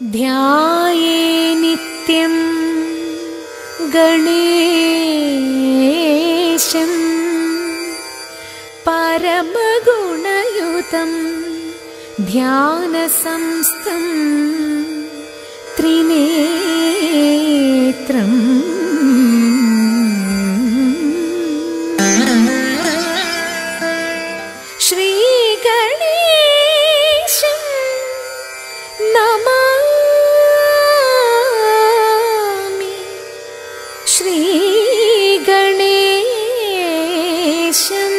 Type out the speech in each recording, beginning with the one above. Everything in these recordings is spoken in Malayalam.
ധ്യായേ നിത്യം ഗണേശം പരമഗുണയുതം ധ്യാനസംസ്ഥം ത്രിനേത്രം ശ്രീഗണേശം നമാമി ശ്രീഗണേശം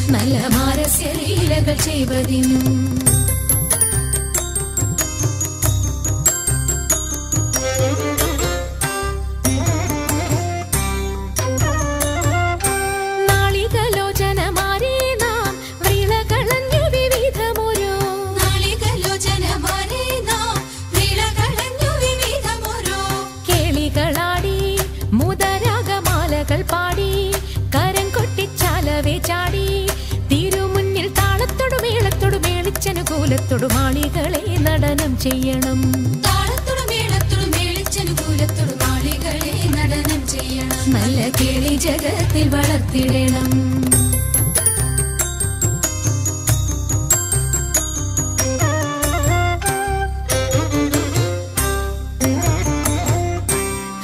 നല്ല മാരസ്യ ലീലകൾ ചെയ്വതിനും മാളികളെ നടനം ചെയ്യണം മാളികളെ നടനം ചെയ്യണം നല്ല കേളി ജഗത്തിൽ വളർത്തിടണം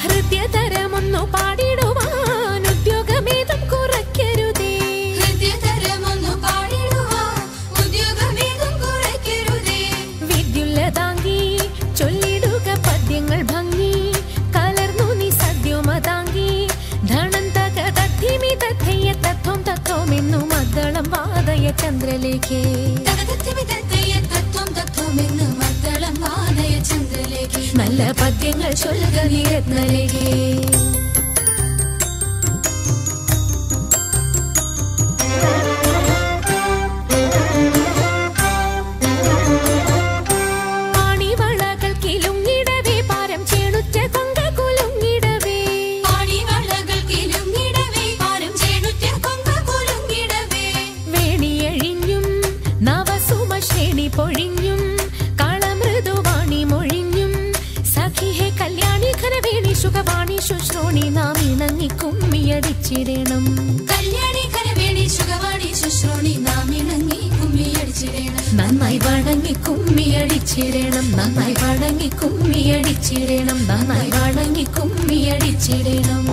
ഹൃദയതരമൊന്നു പാടിടുവാൻ ഉദ്യോഗമേതും കുറയ്ക്കരുതേ ചൊല്ലിടുക പദ്യങ്ങൾ ഭംഗി കലർന്നു നീ സദ്യോമതാങ്കി ധനം തക തദ്ധിമി തഥയ്യ തത്വം തത്വമെന്നു മദ്ദളം വാദയ ചന്ദ്രലേഖേ നല്ല പദ്യങ്ങൾ ചൊല്ലുക നീ രത്നലേഖേ പൊഴിഞ്ഞും കളമൃദുവാണി മൊഴിഞ്ഞും സഖിഹേ കല്യാണി ഖനവേണി സുഖവാണി ശുശ്രൂണി നാം ഇണങ്ങി കുമ്മിയടിച്ചിടണം കല്യാണി ഖനവേണി സുഖവാണി ശുശ്രൂണി നാം ഇണങ്ങി കുമ്മിയടിച്ചിടണം നന്നായി വണങ്ങി കുമ്മിയടിച്ചിടണം നന്നായി വണങ്ങി കുമ്മിയടിച്ചിടണം നന്നായി വണങ്ങി കുമ്മിയടിച്ചിടണം